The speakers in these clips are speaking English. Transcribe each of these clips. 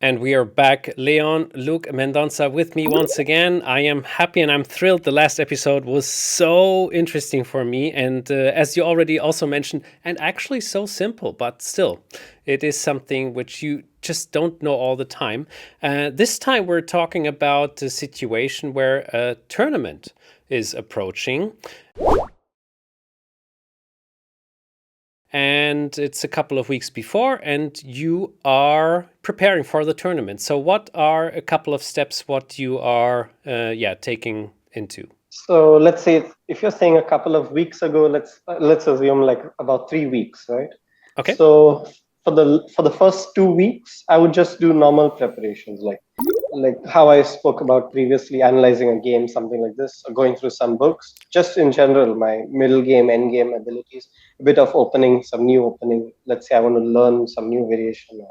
And we are back. Leon, Luke Mendonca with me once again. I am happy and I'm thrilled. The last episode was so interesting for me. And as you already also mentioned, and actually so simple, but still, it is something which you just don't know all the time. This time we're talking about a situation where a tournament is approaching. And it's a couple of weeks before, and you are preparing for the tournament. So what are a couple of steps what you are taking into? So let's say if you're saying a couple of weeks ago, let's assume like about 3 weeks, right? Okay. So for the first 2 weeks, I would just do normal preparations, like how I spoke about previously, analyzing a game, something like this, or going through some books, just in general, my middle game, end game abilities, a bit of opening, some new opening. Let's say I want to learn some new variation or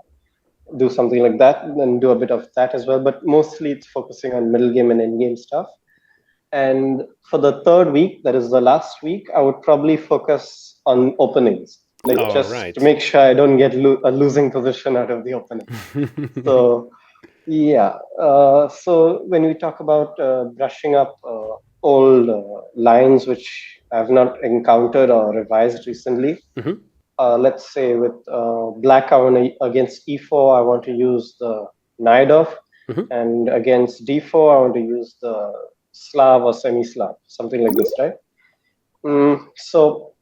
do something like that, and then do a bit of that as well. But mostly it's focusing on middle game and end game stuff. And for the third week, that is the last week, I would probably focus on openings, like just to make sure I don't get a losing position out of the opening. So yeah. So when we talk about brushing up old lines which I've not encountered or revised recently, let's say with black, against e4, I want to use the knight off, and against d4, I want to use the Slav or semi-Slav, something like this, right? So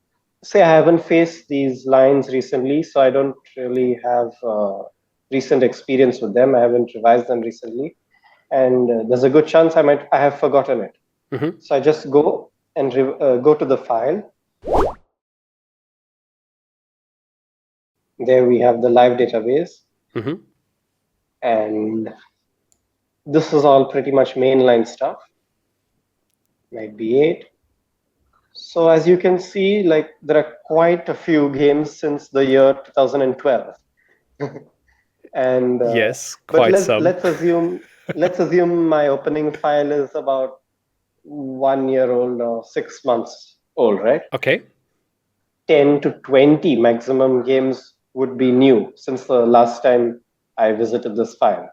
say I haven't faced these lines recently, so I don't really have recent experience with them. I haven't revised them recently, and there's a good chance I have forgotten it. So I just go and go to the file. There we have the live database, and this is all pretty much mainline stuff. Knight b8. So as you can see, like there are quite a few games since the year 2012. And yes, but some. let's assume my opening file is about 1 year old or 6 months old, right? Okay. 10 to 20 maximum games would be new since the last time I visited this file.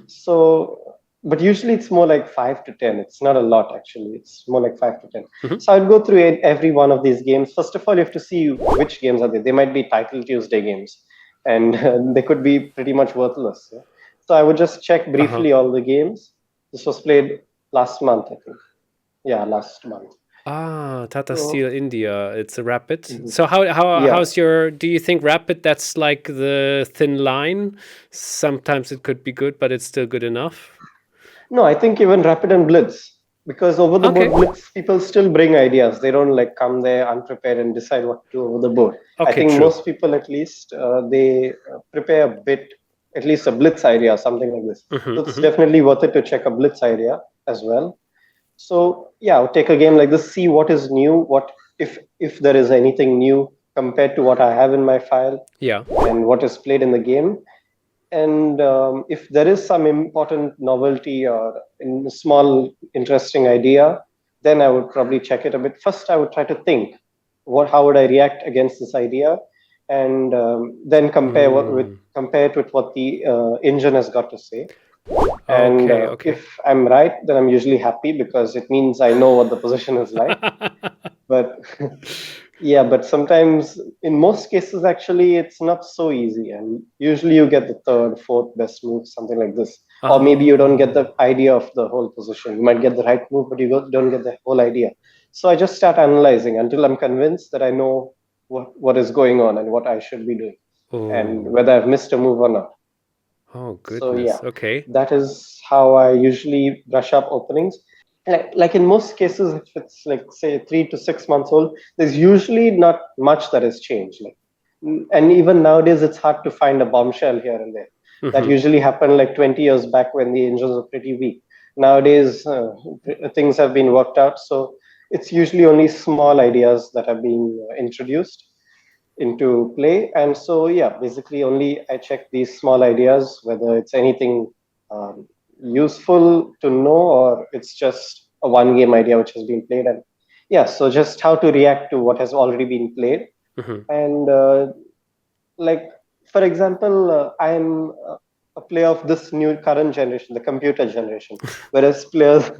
So, but usually it's more like 5 to 10. It's not a lot, actually. It's more like 5 to 10. So I'd go through every one of these games. First of all, you have to see which games are they. They might be Title Tuesday games, and they could be pretty much worthless. Yeah? So I would just check briefly all the games. This was played last month, I think. Yeah, last month. Tata Steel India. It's a rapid. So how's your? Do you think rapid? That's like the thin line. Sometimes it could be good, but it's still good enough. No, I think even rapid and blitz, because over the board blitz, people still bring ideas. They don't like come there unprepared and decide what to do over the board. I think most people, at least, they prepare a bit, at least a blitz idea, something like this. So it's definitely worth it to check a blitz idea as well. So yeah, I'll take a game like this, see what is new, what if there is anything new compared to what I have in my file, and what is played in the game. And if there is some important novelty or a small interesting idea, then I would probably check it a bit. First, I would try to think, how would I react against this idea, and then compare it with what the engine has got to say. And if I'm right, then I'm usually happy because it means I know what the position is like. But yeah, but sometimes, in most cases, actually, it's not so easy. And usually you get the third, fourth best move, something like this. Or maybe you don't get the idea of the whole position. You might get the right move, but you don't get the whole idea. So I just start analyzing until I'm convinced that I know what is going on and what I should be doing, and whether I've missed a move or not. Oh, goodness. So yeah, that is how I usually brush up openings. Like in most cases, if it's like say 3 to 6 months old, there's usually not much that has changed. And even nowadays, it's hard to find a bombshell here and there. That usually happened like 20 years back when the engines were pretty weak. Nowadays, things have been worked out, so it's usually only small ideas that are being introduced into play. And so yeah, basically only I check these small ideas, whether it's anything useful to know or it's just a one game idea which has been played. And yeah, so just how to react to what has already been played. And like for example, I'm a a player of this new current generation, the computer generation, whereas players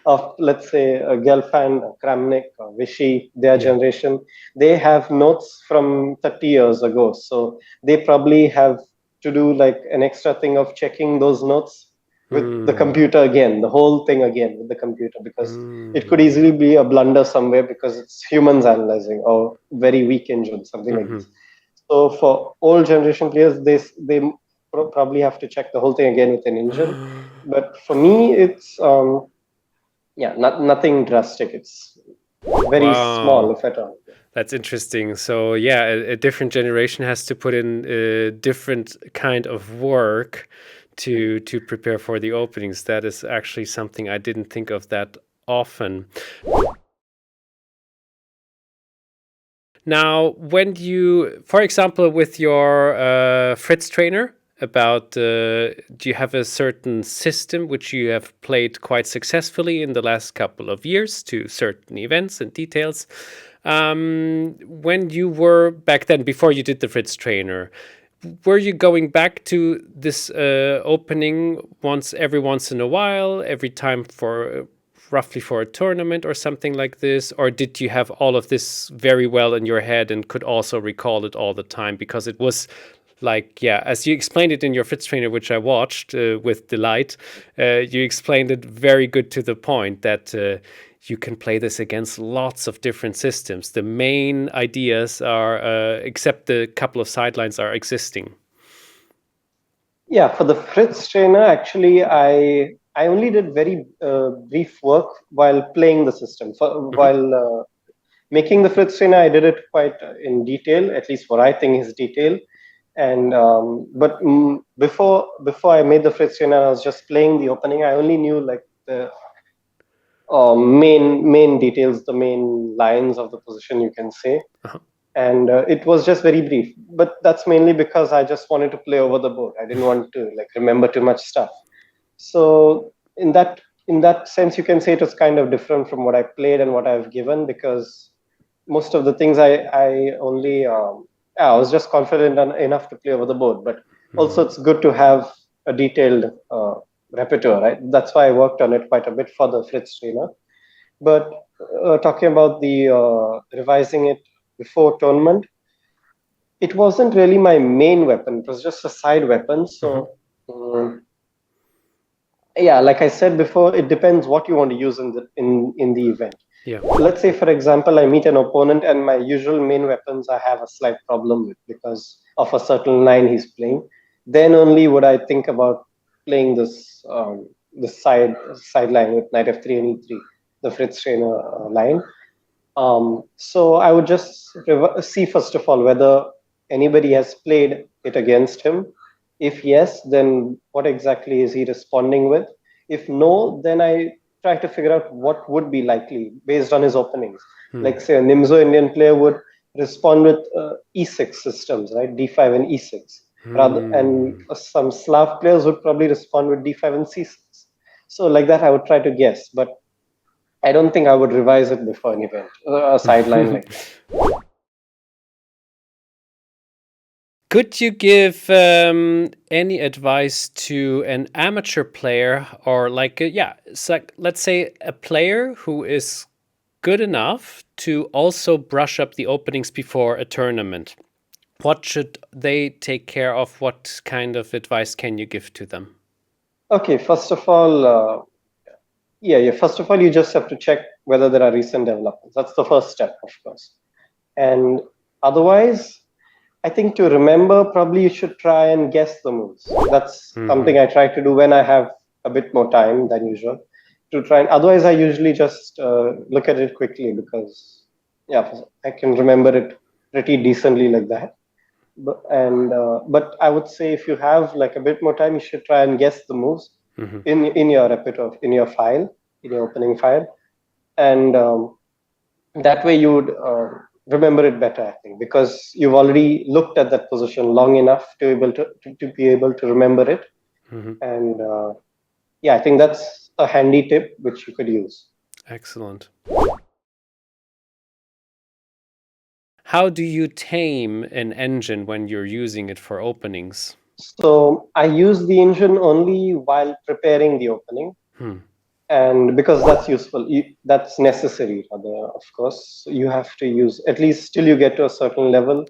of, let's say, Gelfand, Kramnik, Vichy, their generation, they have notes from 30 years ago. So they probably have to do like an extra thing of checking those notes with the computer again, the whole thing again with the computer, because it could easily be a blunder somewhere because it's humans analyzing or very weak engine, something like this. So for old generation players, they probably have to check the whole thing again with an engine. But for me, it's nothing drastic. It's very small, if at all. That's interesting. So yeah, a different generation has to put in a different kind of work to prepare for the openings. That is actually something I didn't think of that often. Now, when you, for example, with your Fritz trainer, do you have a certain system which you have played quite successfully in the last couple of years to certain events and details? When you were back then, before you did the Fritz trainer, were you going back to this opening every once in a while, every time roughly for a tournament or something like this? Or did you have all of this very well in your head and could also recall it all the time? Because it was like, as you explained it in your Fritz trainer, which I watched with delight, you explained it very good to the point that you can play this against lots of different systems. The main ideas are, except the couple of sidelines, are existing. Yeah, for the Fritz trainer, actually, I only did very brief work while playing the system. While making the Fritz trainer, I did it quite in detail, at least what I think is detail. And but before I made the Fritz trainer, I was just playing the opening. I only knew like the main details, the main lines of the position, you can say. And it was just very brief, but that's mainly because I just wanted to play over the board. I didn't want to like remember too much stuff. So in that sense, you can say it was kind of different from what I played and what I've given, because most of the things I only I was just confident enough to play over the board. But also it's good to have a detailed repertoire, right? That's why I worked on it quite a bit for the Fritz trainer. But talking about the revising it before tournament, it wasn't really my main weapon. It was just a side weapon. So like I said before, it depends what you want to use in the event. Let's say, for example, I meet an opponent and my usual main weapons I have a slight problem with because of a certain line he's playing. Then only would I think about playing this sideline with knight f3 and e3, the Fritz trainer line. So I would just see first of all whether anybody has played it against him. If yes, then what exactly is he responding with? If no, then I try to figure out what would be likely based on his openings. Like say a Nimzo Indian player would respond with e6 systems, right? d5 and e6. And some Slav players would probably respond with d5 and c6. So like that, I would try to guess, but I don't think I would revise it before an event, a sideline like that. Could you give any advice to an amateur player, or like, let's say a player who is good enough to also brush up the openings before a tournament? What should they take care of? What kind of advice can you give to them? Okay, first of all, first of all, you just have to check whether there are recent developments. That's the first step, of course. And otherwise, I think to remember, probably you should try and guess the moves. That's something I try to do when I have a bit more time than usual. Otherwise, I usually just look at it quickly because, I can remember it pretty decently like that. But I would say if you have like a bit more time, you should try and guess the moves in your repertoire, in your file, in your opening file, and that way you would remember it better, I think, because you've already looked at that position long enough to be able to remember it. And I think that's a handy tip which you could use. Excellent. How do you tame an engine when you're using it for openings? So I use the engine only while preparing the opening. And because that's useful, that's necessary. Rather, of course, you have to use at least till you get to a certain level.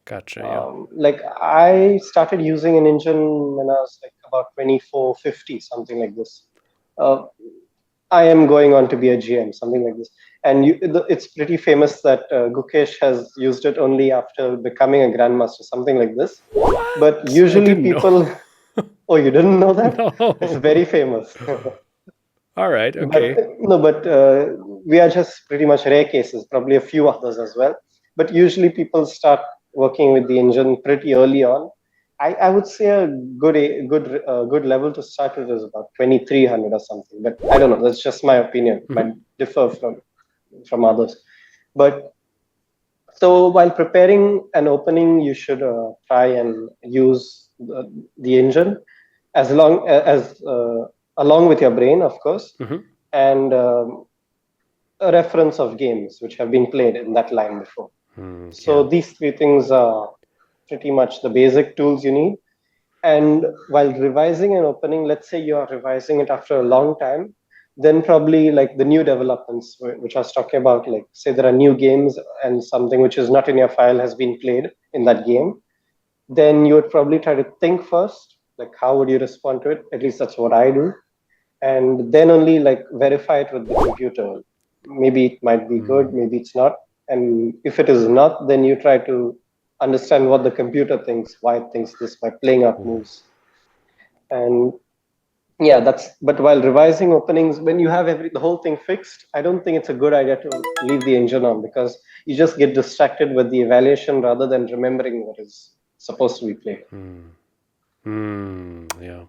Gotcha. Yeah. Like I started using an engine when I was like about 24, 50, something like this. I am going on to be a GM, something like this. And it's pretty famous that Gukesh has used it only after becoming a Grandmaster, something like this. What? But usually people, oh, you didn't know that? No. It's very famous. All right. Okay. But we are just pretty much rare cases, probably a few others as well. But usually people start working with the engine pretty early on. I would say a good level to start with is about 2300 or something. But I don't know. That's just my opinion. It might differ from others. But so while preparing an opening, you should try and use the engine as long as along with your brain, of course, and a reference of games which have been played in that line before. So these three things are pretty much the basic tools you need. And while revising an opening, let's say you are revising it after a long time, then probably like the new developments, which I was talking about, like say there are new games and something which is not in your file has been played in that game, then you would probably try to think first, like how would you respond to it? At least that's what I do. And then only like verify it with the computer. Maybe it might be good, maybe it's not. And if it is not, then you try to understand what the computer thinks, why it thinks this by playing out moves. And yeah, but while revising openings, when you have the whole thing fixed, I don't think it's a good idea to leave the engine on, because you just get distracted with the evaluation rather than remembering what is supposed to be played. Yeah.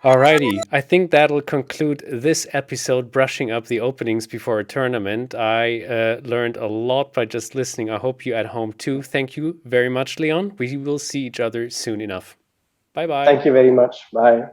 Alrighty, I think that'll conclude this episode, brushing up the openings before a tournament. I learned a lot by just listening. I hope you at home too. Thank you very much, Leon. We will see each other soon enough. Bye-bye. Thank you very much. Bye.